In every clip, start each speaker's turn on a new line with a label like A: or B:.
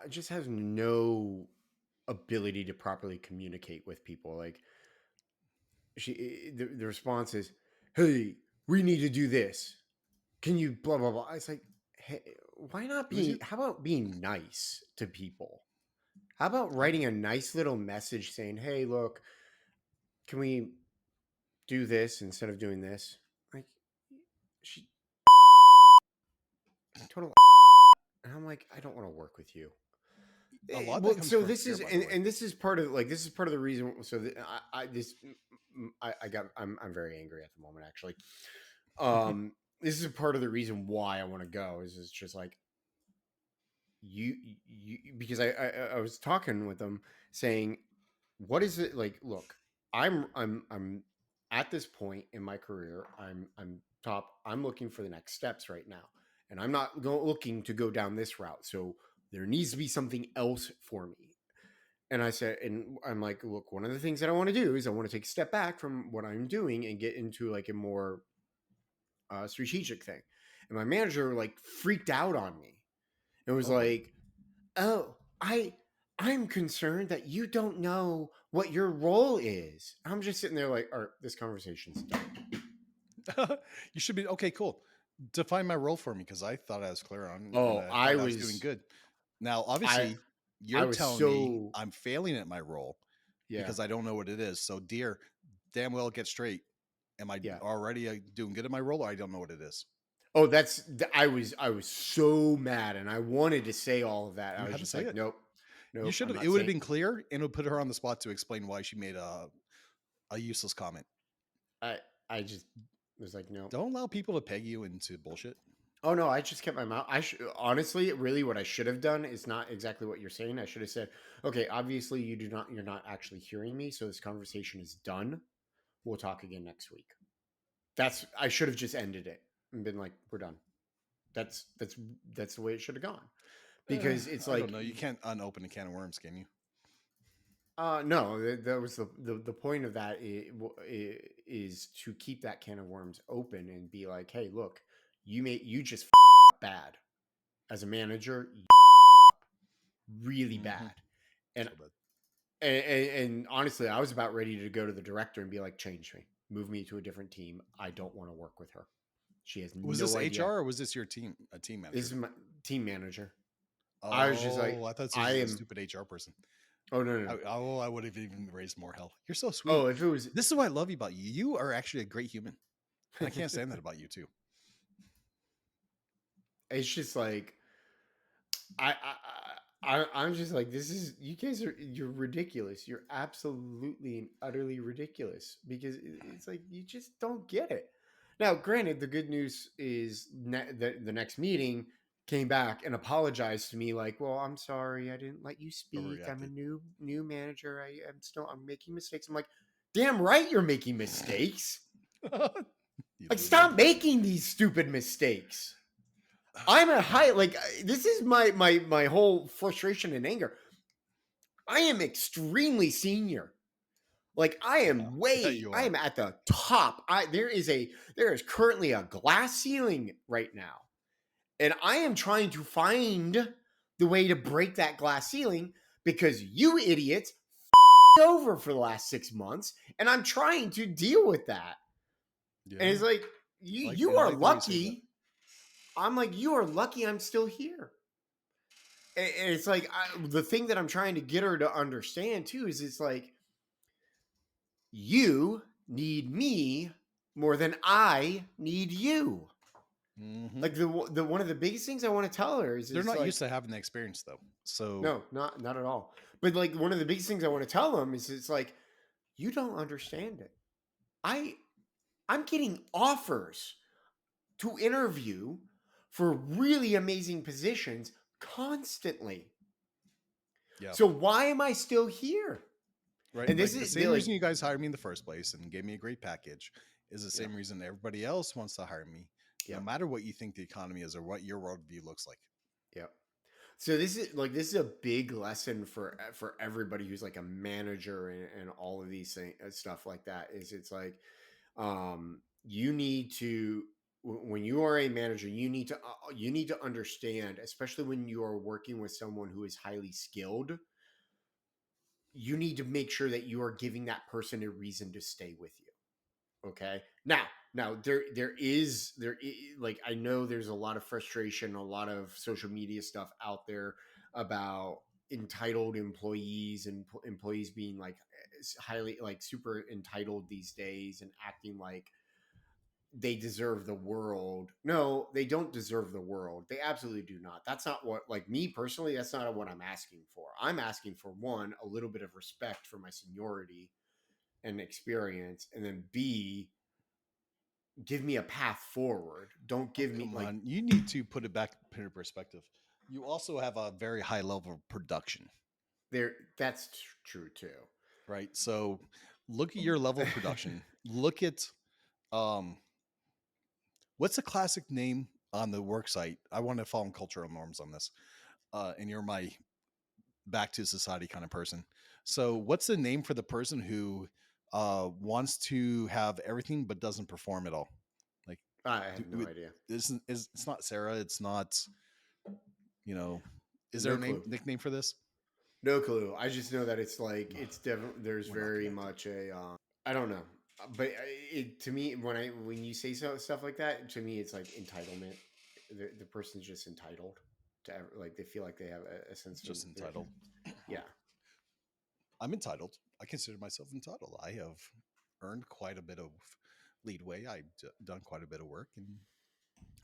A: just has no ability to properly communicate with people. Like the response is, "Hey, we need to do this. Can you blah blah blah?" It's like, hey, why not
B: Who's
A: be?
B: your
A: How about being nice to people? How about writing a nice little message saying, "Hey, look, can we do this instead of doing this?" Like she total, and I'm like, I don't want to work with you.
B: a lot of that
A: Well,
B: comes
A: so
B: from
A: this
B: fear,
A: is
B: by the way.
A: and this is part of this is part of the reason. So I'm very angry at the moment actually. This is a part of the reason why I want to go is it's just like you because I was talking with them saying, what is it like? Look, I'm at this point in my career. I'm top. I'm looking for the next steps right now, and I'm not looking to go down this route. So there needs to be something else for me. And I said, and I'm like, look, one of the things that I want to do is I want to take a step back from what I'm doing and get into like a more strategic thing. And my manager like freaked out on me. It was
B: Oh boy.
A: like, oh, I'm concerned that you don't know what your role is. I'm just sitting there like, all right, this conversation's done.
B: You should be okay. Cool. Define my role for me because I thought I was clear on and
A: Oh,
B: I thought I was doing good. Now,
A: I
B: obviously,
A: I
B: you're
A: was
B: telling me
A: so
B: I'm failing at my role
A: yeah
B: because I don't know what it is. So, dear, damn well get straight. Am I
A: yeah.
B: already doing good at my role or I don't know what it is?
A: Oh, I was so mad, and I wanted to say all of that. I
B: You
A: was
B: had to
A: just
B: say
A: like,
B: it.
A: nope,
B: You
A: nope,
B: should
A: I'm
B: have. It
A: not
B: would have
A: saying.
B: been clear and it would put her on the spot to explain why she made a useless comment.
A: I I just was like, no.
B: Don't allow people to peg you into bullshit.
A: Oh no, I just kept my mouth. Honestly, really, what I should have done is not exactly what you're saying. I should have said, okay, obviously you're not actually hearing me, so this conversation is done. We'll talk again next week. I should have just ended it and been like, we're done. That's the way it should have gone because it's
B: I don't
A: like,
B: know. You can't unopen a can of worms, can you?
A: no, that was the point of that is to keep that can of worms open and be like, hey, look, you just up bad as a manager, really
B: Mm-hmm.
A: bad, and
B: So bad.
A: and honestly, I was about ready to go to the director and be like, change me, move me to a different team. I don't want to work with her. She has
B: Was this
A: no idea.
B: HR or was this your team, a team
A: This
B: manager?
A: is my team manager. I was just like,
B: Oh, I thought this
A: I
B: was a
A: am.
B: stupid HR person.
A: Oh no no no.
B: I would have even raised more hell. You're so
A: Oh,
B: sweet.
A: if it was,
B: This is what I love you about you. You are actually a great human. And I can't stand that about you too.
A: it's just like I'm just like, this is, you guys are, you're ridiculous. You're absolutely and utterly ridiculous because it's like you just don't get it. Now, granted, the good news is the next meeting came back and apologized to me like, well, I'm sorry, I didn't let you speak. I'm a
B: Overreacted.
A: new manager. I'm making mistakes. I'm like, damn right, you're making mistakes.
B: You
A: Like,
B: loser.
A: stop making these stupid mistakes. I'm a high like this is my whole frustration and anger. I am extremely senior. Like
B: Yeah. Yeah, you
A: I
B: are.
A: am at the top. There is currently a glass ceiling right now. And I am trying to find the way to break that glass ceiling because you idiots over for the last 6 months and I'm trying to deal with that. And
B: Yeah.
A: it's like you
B: I
A: are
B: like the way you say that.
A: lucky. I'm like, you are lucky I'm still here. And it's like the thing that I'm trying to get her to understand too is it's like you need me more than I need you.
B: Hmm.
A: Like the one of the biggest things I want to tell her is
B: They're
A: it's
B: not used
A: like
B: to having the experience though. So
A: no, not at all. But like one of the biggest things I want to tell them is it's like you don't understand it. I I'm getting offers to interview for really amazing positions constantly.
B: yeah.
A: So why am I still here?
B: Right.
A: And this
B: Like the
A: is
B: same
A: like
B: reason you guys hired me in the first place and gave me a great package is the
A: yeah,
B: same reason everybody else wants to hire me, no
A: yeah,
B: matter what you think the economy is or what your worldview looks like.
A: yeah. So this is a big lesson for everybody who's like a manager and all of these things stuff like that is it's like you need to when you are a manager, you need to understand, especially when you are working with someone who is highly skilled, you need to make sure that you are giving that person a reason to stay with you. Okay. Now like I know there's a lot of frustration, a lot of social media stuff out there about entitled employees and employees being like highly like super entitled these days and acting like they deserve the world. No, they don't deserve the world. They absolutely do not. That's not what, like me personally, that's not what I'm asking for. I'm asking for one, a little bit of respect for my seniority and experience, and then B, give me a path forward. Don't
B: Oh,
A: give me
B: come
A: like
B: on. You need to put it back in perspective. You also have a very high level of production,
A: there. That's true too.
B: right? So look at your level of production. Look at um what's the classic name on the work site? I want to follow cultural norms on this. And you're my back to society kind of person. So what's the name for the person who wants to have everything but doesn't perform at all? Like
A: I
B: do,
A: have no idea.
B: is it's not Sarah, it's not, you know, is there
A: No
B: a name
A: clue.
B: nickname for this?
A: No clue. I just know that it's like it's definitely there's
B: We're not
A: very
B: connected.
A: much a I don't know, but it to me when you say stuff like that, to me it's like entitlement. The person's just entitled to like they feel like they have a sense of
B: Just entitled.
A: yeah.
B: I'm entitled. I consider myself entitled. I have earned quite a bit of leadway. Done quite a bit of work, and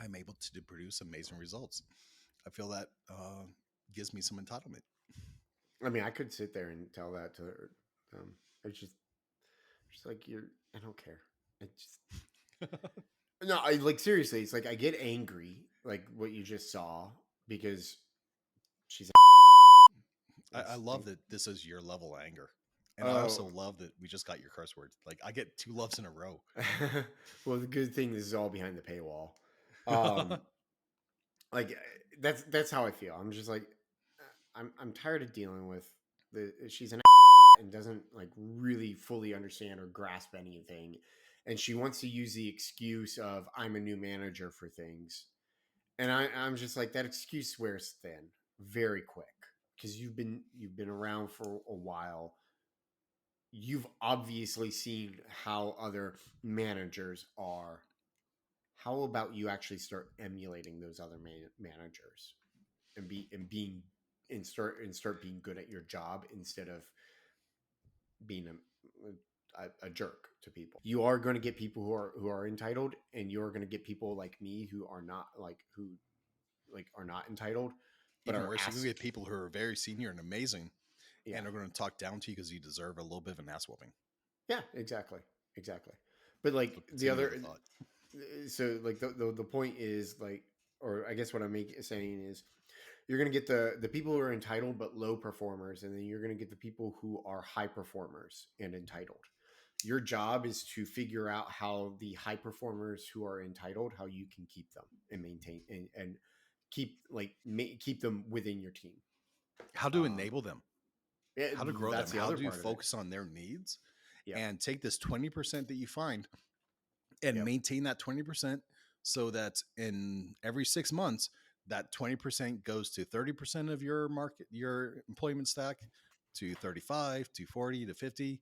B: I'm able to produce amazing results. I feel that gives me some entitlement.
A: I mean, I could sit there and tell that to it's just like you're. I don't care. I just no. I like seriously. It's like I get angry, like what you just saw, because she's.
B: I
A: That's
B: love that this is your level of anger. And I also
A: oh.
B: love that we just got your curse words. Like I get two loves in a row.
A: Well, the good thing is all behind the paywall. Um, like that's how I feel. I'm just like I'm tired of dealing with the she's an and doesn't like really fully understand or grasp anything, and she wants to use the excuse of I'm a new manager for things, and I'm just like that excuse wears thin very quick because you've been around for a while. You've obviously seen how other managers are. How about you actually start emulating those other managers and start being good at your job instead of being a jerk to people. You are going to get people who are entitled, and you're going to get people like me who are not are not entitled, but
B: Even
A: are
B: worse, you're gonna
A: asked.
B: get people who are very senior and amazing
A: Yeah,
B: and are gonna talk down to you because you deserve a little bit of an ass whooping.
A: yeah, exactly, exactly. But like
B: So
A: the
B: continue the
A: other,
B: thought.
A: so like the point is like, or I guess what saying is you're going to get the people who are entitled but low performers, and then you're going to get the people who are high performers and entitled. Your job is to figure out how the high performers who are entitled, how you can keep them and maintain and keep keep them within your team.
B: How to
A: um
B: enable them, how to grow them,
A: that's the
B: how
A: other
B: to
A: part of it.
B: focus on their needs
A: Yep.
B: and take this 20% that you find and
A: Yep.
B: maintain that 20% so that in every 6 months, that 20% goes to 30% of your market, your employment stack, to 35, to 40, to 50.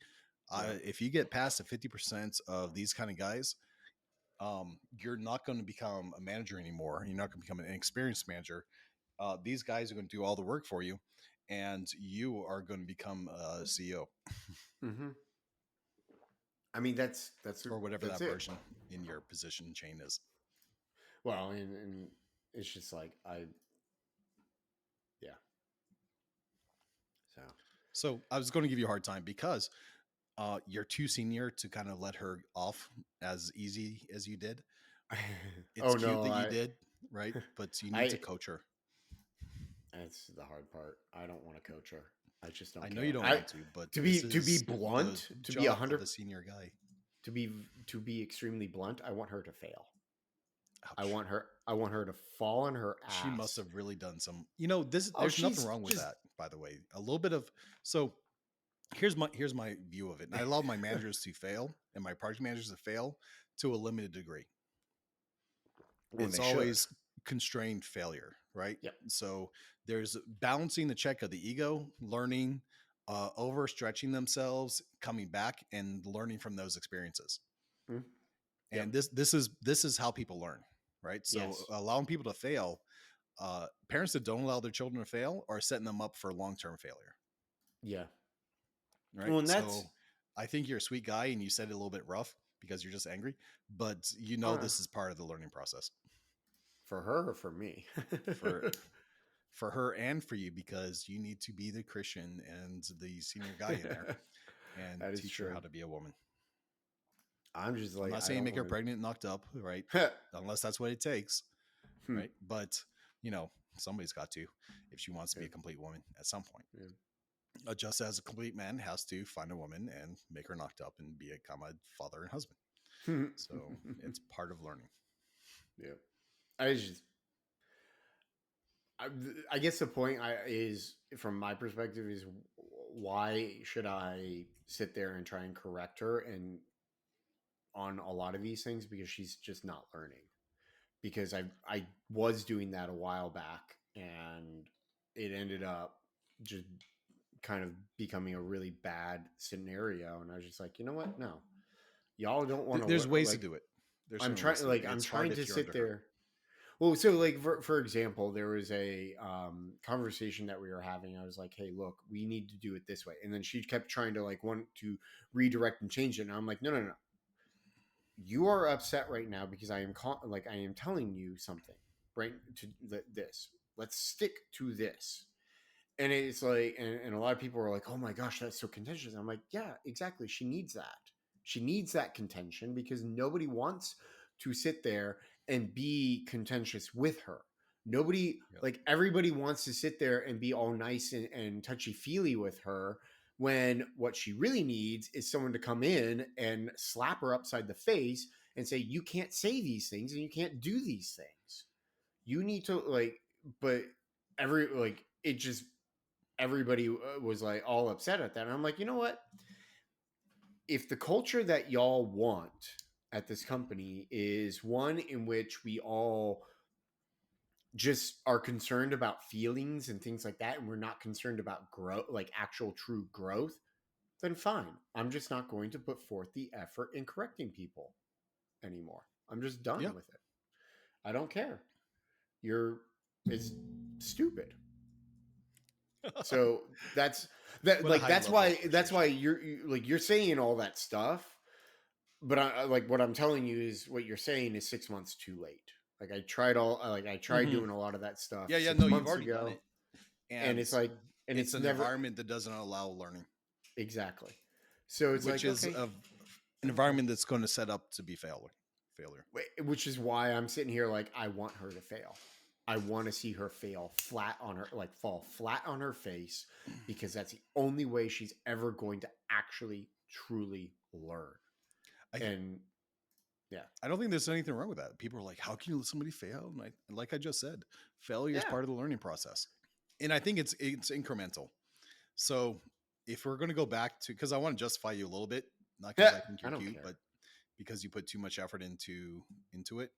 A: Yep.
B: If you get past the 50% of these kind of guys, you're not going to become a manager anymore. You're not going to become an inexperienced manager. These guys are going to do all the work for you, and you are going to become a CEO
A: Hmm. I mean,
B: or whatever
A: that's
B: that
A: it.
B: person in your position chain is.
A: Well, and it's just like yeah. So
B: So I was going to give you a hard time because you're too senior to kind of let her off as easy as you did. It's
A: oh
B: cute
A: no,
B: that you did, right? But you need to
A: I
B: coach her.
A: that's the hard part. I don't want to coach her. I just
B: I
A: don't
B: know you
A: care.
B: don't
A: I
B: want to, but
A: to be
B: the
A: blunt, to be a
B: job of
A: hundred
B: the senior guy.
A: to be extremely blunt, I want her to fail.
B: Ouch.
A: I want her to fall on her
B: She must
A: ass.
B: have really done some, you know, this,
A: Oh,
B: there's nothing
A: she's
B: wrong with
A: just
B: that, by the way. A little bit of, so here's my view of it. And I allow my managers to fail and my project managers to fail to a limited degree.
A: when
B: It's
A: they should.
B: always constrained failure, right?
A: Yep.
B: So there's balancing the check of the ego, learning, overstretching themselves, coming back, and learning from those experiences.
A: Mm. Yep.
B: And this is how people learn, right? So
A: Yes.
B: allowing people to fail, parents that don't allow their children to fail are setting them up for long-term failure,
A: Yeah.
B: right?
A: Well, and that's
B: So I think you're a sweet guy, and you said it a little bit rough because you're just angry, but
A: uh,
B: this is part of the learning process
A: for her or for me.
B: for her and for you, because you need to be the Christian and the senior guy in there and
A: That is
B: teach her how
A: true.
B: to be a woman.
A: I'm just
B: I'm
A: like,
B: not
A: I
B: saying
A: don't
B: make her
A: want
B: pregnant and knocked up, right?
A: to.
B: Unless that's what it takes,
A: Hmm.
B: right? But somebody's got to, if she wants to be
A: Yeah.
B: a complete woman at some point.
A: Yeah.
B: Just as a complete man has to find a woman and make her knocked up and become a father and husband. So it's part of learning.
A: Yeah. I just, I, I guess the point is, from my perspective, is why should I sit there and try and correct her and on a lot of these things because she's just not learning. Because I was doing that a while back and it ended up just kind of becoming a really bad scenario. And I was just like, you know what? No, y'all don't want to
B: There's
A: learn.
B: ways to
A: Like,
B: do it. There's certainly ways to do it.
A: I'm
B: It's hard
A: trying to
B: if you're under
A: sit
B: her.
A: there. Well, so like for example, there was a conversation that we were having. I was like, "Hey, look, we need to do it this way," and then she kept trying to like want to redirect and change it. And I'm like, "No, no, no, you are upset right now because like I am telling you something, right? To this, let's stick to this." And it's like, and a lot of people are like, "Oh my gosh, that's so contentious." I'm like, "Yeah, exactly. She needs that. She needs that contention because nobody wants to sit there and be contentious with her. Nobody,
B: Yep.
A: like everybody wants to sit there and be all nice and touchy feely with her when what she really needs is someone to come in and slap her upside the face and say, you can't say these things and you can't do these things. You need to like, but it just, everybody was like all upset at that. And I'm like, you know what? If the culture that y'all want at this company is one in which we all just are concerned about feelings and things like that, and we're not concerned about growth, like actual true growth, then fine. I'm just not going to put forth the effort in correcting people anymore. I'm just done
B: Yeah.
A: with it. I don't care. You're it's stupid. So that
B: What a
A: like
B: high level
A: that's why
B: appreciation.
A: like you're saying all that stuff, but like what I'm telling you is what you're saying is 6 months too late. Like I tried
B: Hmm.
A: doing a lot of that stuff
B: Yeah, yeah.
A: six
B: No, you've
A: months
B: already done
A: ago,
B: it,
A: and
B: and
A: it's like and
B: it's
A: it's
B: an
A: never
B: environment that doesn't allow learning,
A: exactly. So it's
B: which
A: like
B: is
A: okay,
B: an
A: okay.
B: environment that's going to set up to be failure.
A: Which is why I'm sitting here like I want her to fail. I want to see her fail flat on her, like fall flat on her face, because that's the only way she's ever going to actually truly learn.
B: I
A: And yeah,
B: I don't think there's anything wrong with that. People are like, "How can you let somebody fail?" And like I just said, failure is
A: yeah,
B: part of the learning process, and I think it's incremental. So if we're going to go back to, because I want to justify you a little bit, not because I think
A: I
B: you're
A: don't
B: cute,
A: care.
B: but because you put too much effort into it.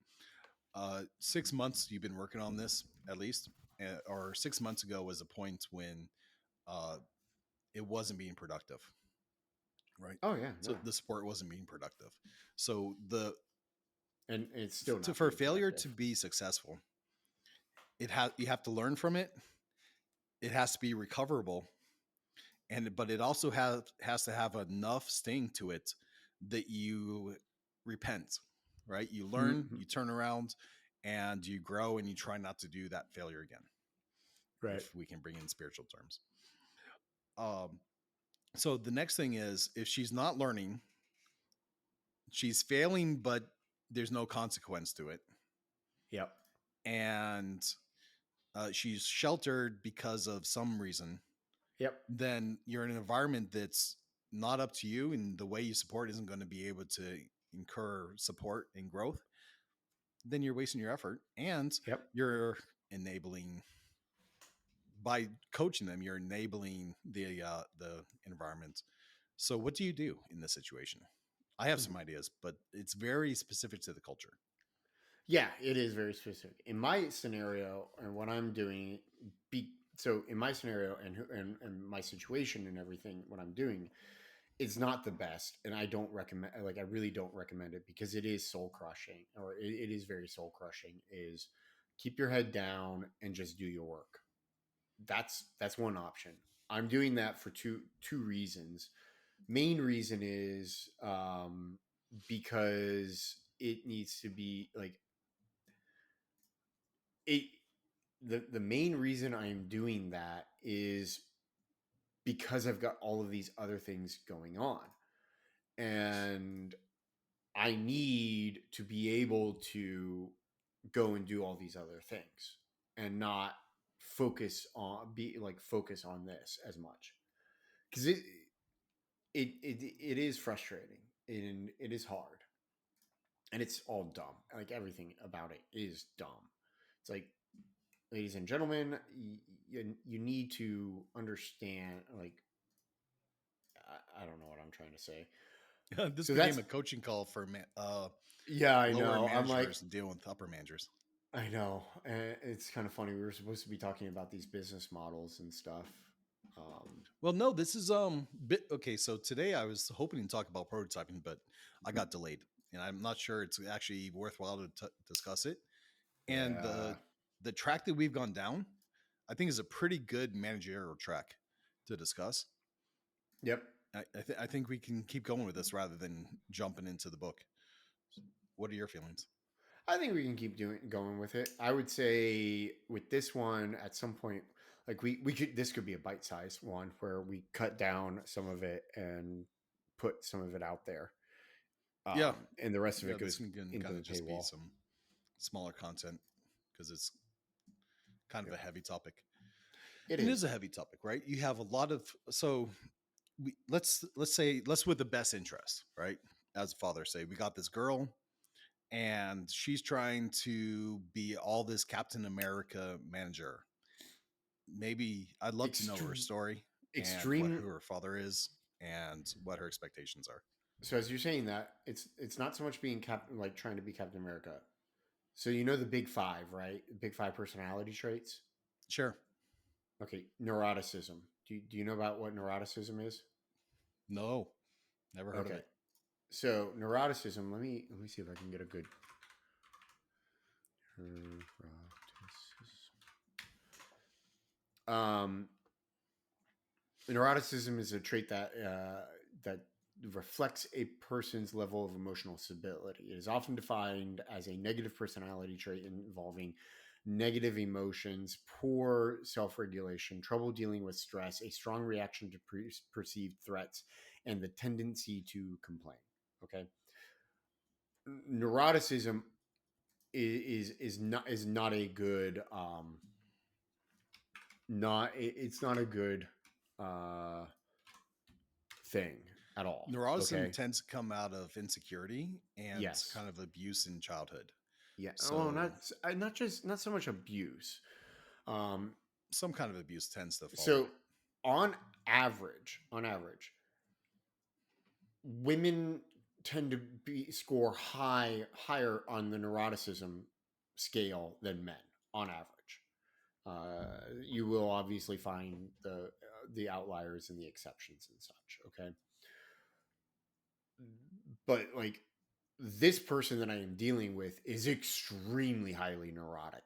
B: 6 months you've been working on this at least, or 6 months ago was a point when uh, it wasn't being productive, right?
A: Oh yeah,
B: So
A: no,
B: the sport wasn't being productive. So the
A: and it's still not
B: for
A: being
B: failure to
A: productive.
B: be successful, you have to learn from it. It has to be recoverable, and but it also has to have enough sting to it that you repent, right? You learn,
A: Mhm.
B: you turn around, and you grow, and you try not to do that failure again.
A: Right.
B: If we can bring in spiritual terms. Um, so the next thing is, if she's not learning, she's failing, but there's no consequence to it,
A: Yep.
B: and she's sheltered because of some reason,
A: Yep.
B: then you're in an environment that's not up to you, and the way you support isn't going to be able to incur support and growth. Then you're wasting your effort, and
A: Yep.
B: you're enabling, by coaching them, you're enabling the environment. So what do you do in this situation? I have some ideas, but it's very specific to the culture.
A: Yeah, it is very specific. In my scenario and what I'm doing, so in my scenario and my situation and everything, what I'm doing, it's not the best, and I don't recommend. Like, I really don't recommend it because it is soul crushing, or it is very soul crushing. Is keep your head down and just do your work. That's one option. I'm doing that for two reasons. Main reason is because it needs to be like it. The main reason I am doing that is because I've got all of these other things going on, and I need to be able to go and do all these other things and not focus on this as much because it is frustrating and it is hard and it's all dumb. Like, everything about it is dumb. It's like, ladies and gentlemen, you need to understand. Like, I don't know what I'm trying to say.
B: This
A: So
B: became
A: that's
B: a coaching call for
A: yeah, I
B: lower
A: know. I'm like,
B: managers dealing with upper managers.
A: I know. It's kind of funny. We were supposed to be talking about these business models and stuff. Um,
B: Well, no, this is bit okay. So today I was hoping to talk about prototyping, but I got delayed, and I'm not sure it's actually worthwhile to discuss it. And
A: yeah.
B: the track that we've gone down, I think, is a pretty good managerial track to discuss.
A: Yep.
B: I think we can keep going with this rather than jumping into the book. What are your feelings?
A: I think we can keep going with it. I would say with this one, at some point, like we could this could be a bite sized one where we cut down some of it and put some of it out there,
B: Yeah,
A: and the rest of
B: yeah,
A: it
B: this
A: goes
B: can
A: into
B: kind
A: the
B: of just be
A: paywall.
B: some smaller content because it's kind of
A: Yep.
B: a heavy topic.
A: It
B: And it is
A: is.
B: a heavy topic, right? You have a lot of so let's say let's with the best interest, right? As a father, say we got this girl and she's trying to be all this Captain America manager. Maybe I'd love to know her
A: Extreme.
B: story and what
A: Extreme.
B: who her father is and what her expectations are.
A: So as you're saying that, it's not so much being like trying to be Captain America. So you know the big five, right? Big five personality traits.
B: Sure.
A: Okay, neuroticism. Do you know about what neuroticism is?
B: No, never heard of
A: Okay,
B: it.
A: so neuroticism. Let me see if I can get a good neuroticism. Um, neuroticism is a trait that reflects a person's level of emotional stability. It is often defined as a negative personality trait involving negative emotions, poor self regulation, trouble dealing with stress, a strong reaction to perceived threats, and the tendency to complain. Okay. Neuroticism is not a good not it's not a good uh thing at all.
B: Neuroticism
A: Okay.
B: tends to come out of insecurity and
A: Yes.
B: kind of abuse in childhood.
A: Yeah. Oh,
B: So
A: not so much abuse. Um,
B: some kind of abuse tends to follow.
A: so on on average, women tend to be score higher on the neuroticism scale than men on average. You will obviously find the outliers and the exceptions and such. Okay, but like this person that I am dealing with is extremely highly neurotic.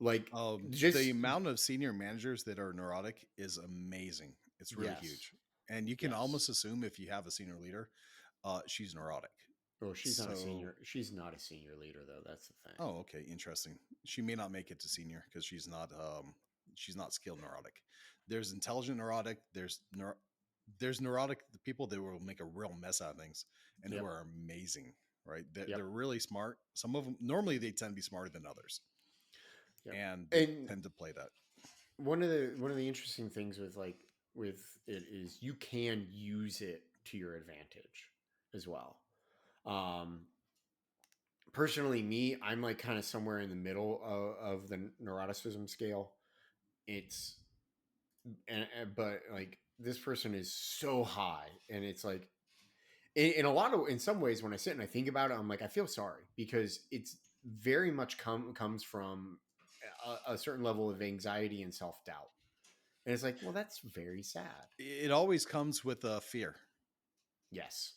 A: Like,
B: The
A: just
B: amount of senior managers that are neurotic is amazing. It's really
A: yes,
B: huge. And you can
A: yes.
B: almost assume if you have a senior leader, she's neurotic.
A: Well, she's not a
B: So,
A: senior. She's not a senior leader, though. That's the thing.
B: oh, okay, interesting. She may not make it to senior because she's not skilled neurotic. There's intelligent neurotic. There's neurotic people that will make a real mess out of things and who
A: Yep.
B: are amazing, right?
A: Yep.
B: They're really smart. Some of them normally they tend to be smarter than others,
A: Yep.
B: and they
A: And
B: tend to play that.
A: one of the interesting things with it is you can use it to your advantage as well. Um, Personally, me, I'm like kind of somewhere in the middle of the neuroticism scale. It's but like this person is so high, and it's like in a lot of, in some ways, when I sit and I think about it, I'm like, I feel sorry because it's very much comes from a certain level of anxiety and self doubt, and it's like, well, that's very sad.
B: It always comes with a fear.
A: Yes.